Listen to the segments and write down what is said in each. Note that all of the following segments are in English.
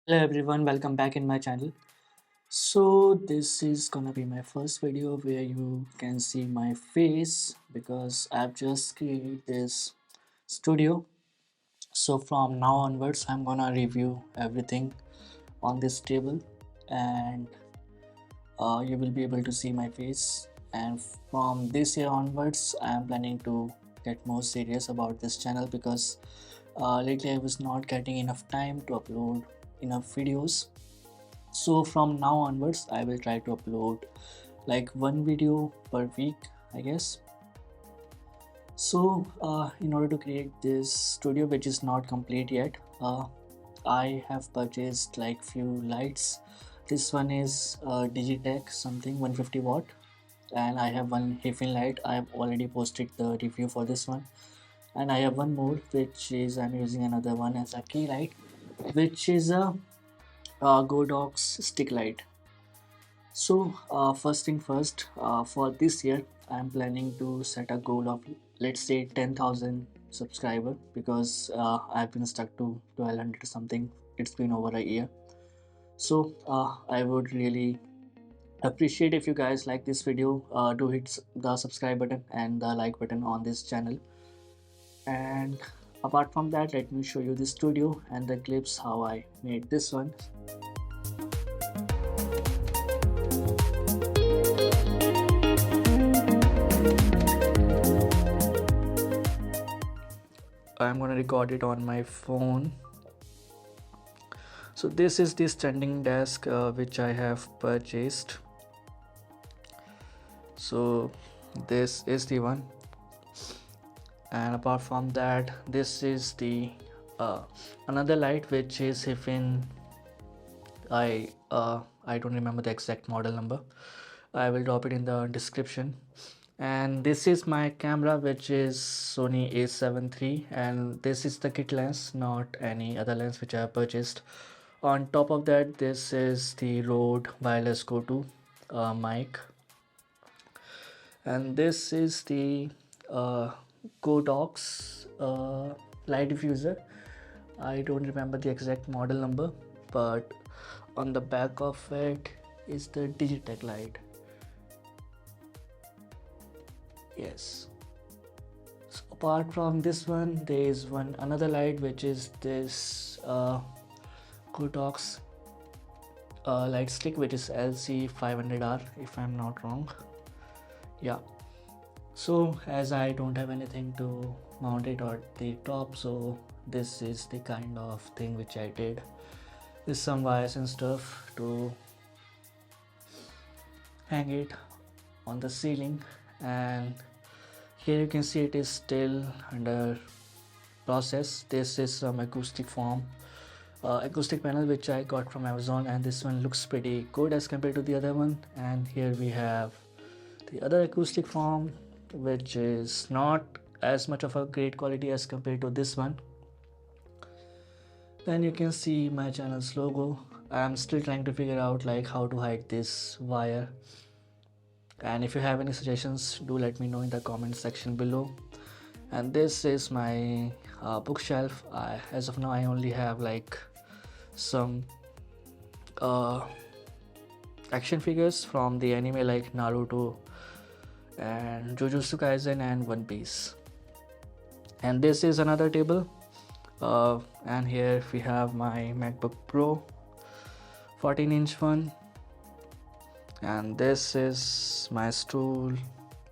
Hello everyone, welcome back in my channel. So this is gonna be my first video where you can see my face because I've just created this studio. So from now onwards I'm gonna review everything on this table and you will be able to see my face, and from this year onwards I am planning to get more serious about this channel because lately I was not getting enough time to upload enough videos. So from now onwards I will try to upload like one video per week, I guess. So in order to create this studio, which is not complete yet, I have purchased like few lights. This one is Digitech something 150 watt, and I have one Hefin light. I have already posted the review for this one, and I have one more which is I'm using another one as a key light, which is a Godox stick light. So first thing first, for this year, I'm planning to set a goal of let's say 10,000 subscriber because I've been stuck to 1200 something. It's been over a year. So I would really appreciate if you guys like this video. Do hit the subscribe button and the like button on this channel. And apart from that, let me show you the studio and the clips how I made this one. I'm gonna record it on my phone. So this is the standing desk which I have purchased. So this is the one, and apart from that, this is the another light which is Hifin. I don't remember the exact model number. I will drop it in the description. And this is my camera, which is Sony a7 III, and this is the kit lens, not any other lens which I have purchased. On top of that, this is the Rode Wireless Go 2 mic, and this is the uh, Godox light diffuser. I don't remember the exact model number, but on the back of it is the Digitech light. Yes. So apart from this one, there is one another light which is this Godox light stick, which is LC500R if I'm not wrong. Yeah. So as I don't have anything to mount it at the top, so this is the kind of thing which I did with some wires and stuff to hang it on the ceiling. And here you can see it is still under process. This is some acoustic panel which I got from Amazon, and this one looks pretty good as compared to the other one. And here we have the other acoustic form, which is not as much of a great quality as compared to this one. Then you can see my channel's logo. I'm still trying to figure out like how to hide this wire, and if you have any suggestions, do let me know in the comment section below. And this is my bookshelf. As of now I only have like some uh, action figures from the anime like Naruto and Jujutsu Kaisen and One Piece. And this is another table, and here we have my MacBook Pro 14-inch one, and this is my stool,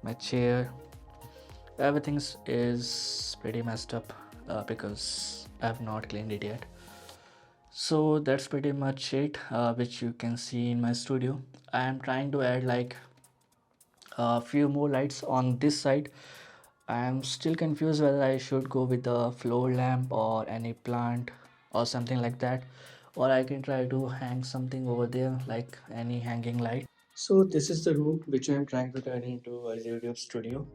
my chair. Everything is pretty messed up because I have not cleaned it yet. So that's pretty much it, which you can see in my studio. I am trying to add like a few more lights on this side. I am still confused whether I should go with the floor lamp or any plant or something like that, or I can try to hang something over there like any hanging light. So this is the room which I am trying to turn into a YouTube studio.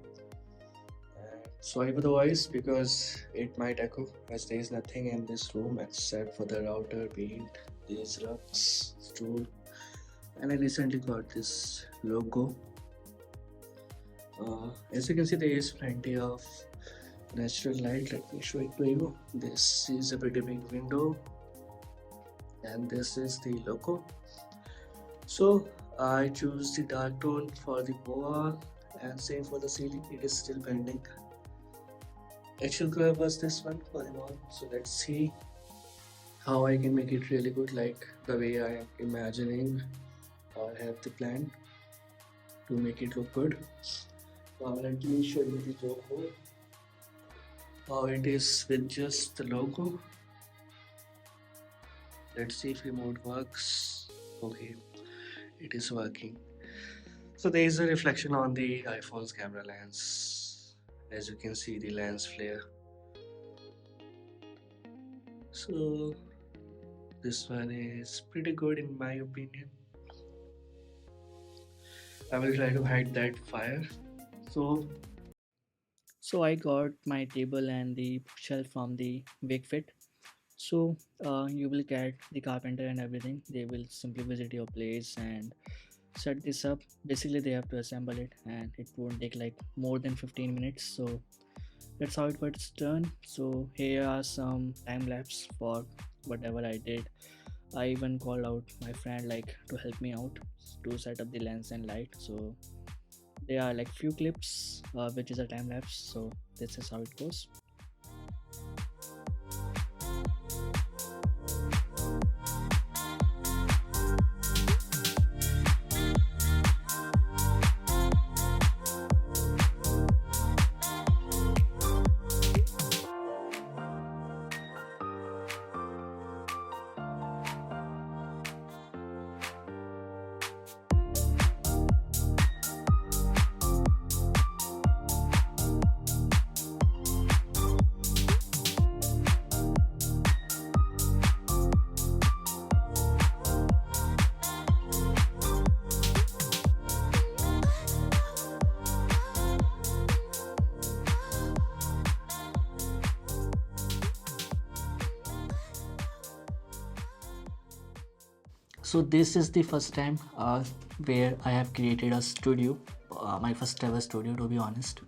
Sorry for the voice because it might echo, as there is nothing in this room except for the router, paint, these rugs, stool, and I recently got this logo. As you can see, there is plenty of natural light. Let me show it to you. This is a pretty big window, and this is the logo. So I choose the dark tone for the wall and same for the ceiling. It is still pending. Actual color was this one for the wall. So let's see how I can make it really good, like the way I am imagining or have the plan to make it look good. Let me show you the logo. How it is with just the logo. Let's see if remote works. Okay, it is working. So there is a reflection on the iPhone's camera lens. As you can see, the lens flare. So this one is pretty good in my opinion. I will try to hide that fire. So so I got my table and the bookshelf from the Wakefit. So you will get the carpenter and everything. They will simply visit your place and set this up. Basically, they have to assemble it, and it won't take like more than 15 minutes. So that's how it was done. So here are some time lapse for whatever I did. I even called out my friend like to help me out to set up the lens and light. So there are like few clips which is a time lapse. So this is how it goes. So this is the first time where I have created a studio, my first ever studio to be honest.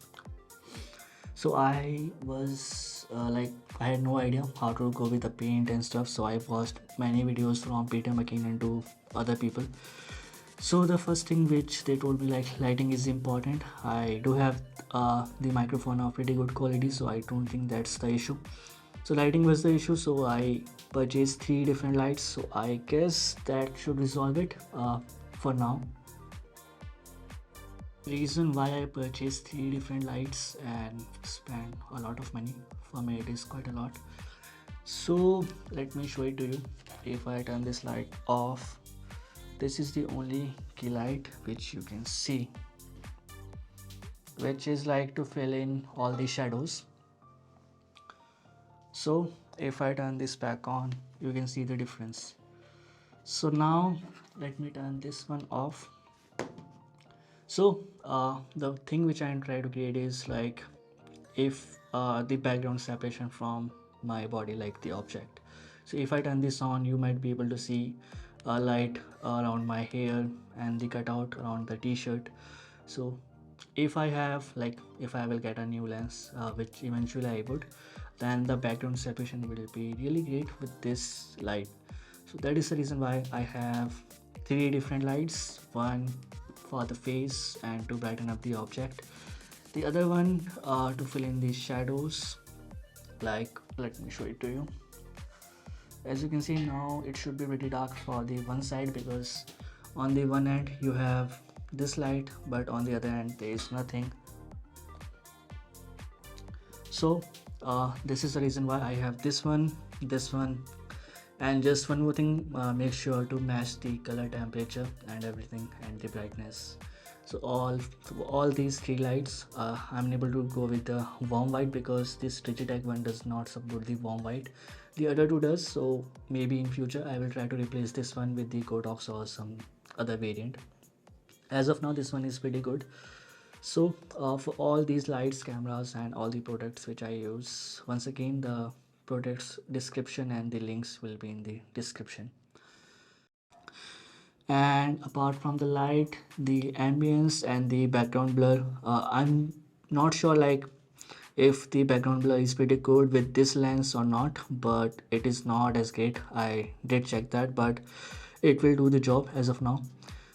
So I was like I had no idea how to go with the paint and stuff. So I watched many videos from Peter McKinnon to other people. So the first thing which they told me like lighting is important. I do have the microphone of pretty good quality, so I don't think that's the issue. So lighting was the issue, so I purchased three different lights. So I guess that should resolve it for now. Reason why I purchased three different lights and spent a lot of money, for me it is quite a lot. So let me show it to you. If I turn this light off, this is the only key light which you can see, which is like to fill in all the shadows. So if I turn this back on, you can see the difference. So now let me turn this one off. So the thing which I'm trying to create is like if the background separation from my body, like the object. So if I turn this on, you might be able to see a light around my hair and the cutout around the t-shirt. So if I have like if I will get a new lens, which eventually I would, then the background separation will be really great with this light. So that is the reason why I have three different lights, one for the face and to brighten up the object, the other one to fill in the shadows. Like let me show it to you. As you can see now, it should be pretty dark for the one side because on the one end you have this light, but on the other end there is nothing. So this is the reason why I have this one, and just one more thing, make sure to match the color temperature and everything and the brightness. So all these three lights, I'm unable to go with the warm white because this Digitech one does not support the warm white. The other two does, so maybe in future I will try to replace this one with the Godox or some other variant. As of now, this one is pretty good. So for all these lights, cameras and all the products which I use, once again the products description and the links will be in the description. And apart from the light, the ambience and the background blur, I'm not sure like if the background blur is pretty good with this lens or not, but it is not as great. I did check that, but it will do the job as of now.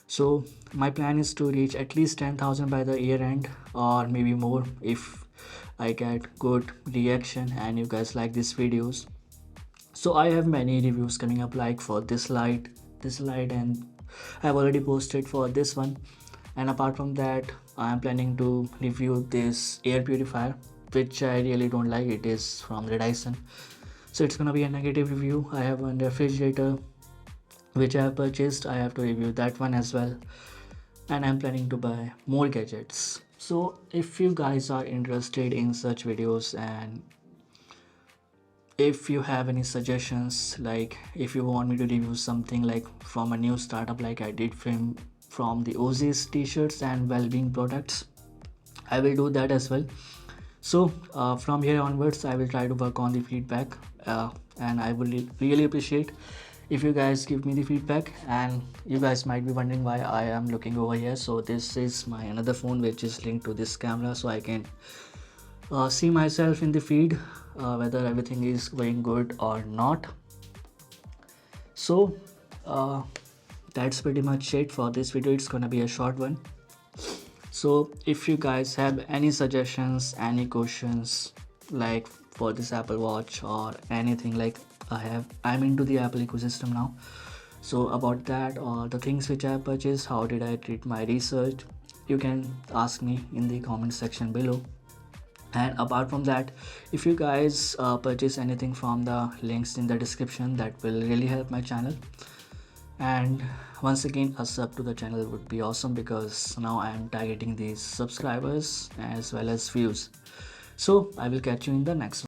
So my plan is to reach at least 10,000 by the year end, or maybe more if I get good reaction and you guys like these videos. So I have many reviews coming up, like for this light, and I've already posted for this one. And apart from that, I am planning to review this air purifier, which I really don't like. It is from the Dyson, so it's gonna be a negative review. I have one refrigerator which I have purchased. I have to review that one as well, and I'm planning to buy more gadgets. So if you guys are interested in such videos, and if you have any suggestions, like if you want me to review something like from a new startup like I did from the Oasis t-shirts and well-being products, I will do that as well. So from here onwards I will try to work on the feedback, and I will really appreciate if you guys give me the feedback. And you guys might be wondering why I am looking over here. So this is my another phone which is linked to this camera, so I can see myself in the feed, whether everything is going good or not. So that's pretty much it for this video. It's gonna be a short one. So if you guys have any suggestions, any questions, like for this Apple Watch or anything, like I'm into the Apple ecosystem now, so about that or the things which I purchased, how did I treat my research, you can ask me in the comment section below. And apart from that, if you guys purchase anything from the links in the description, that will really help my channel. And once again, a sub to the channel would be awesome, because now I am targeting these subscribers as well as views. So I will catch you in the next one.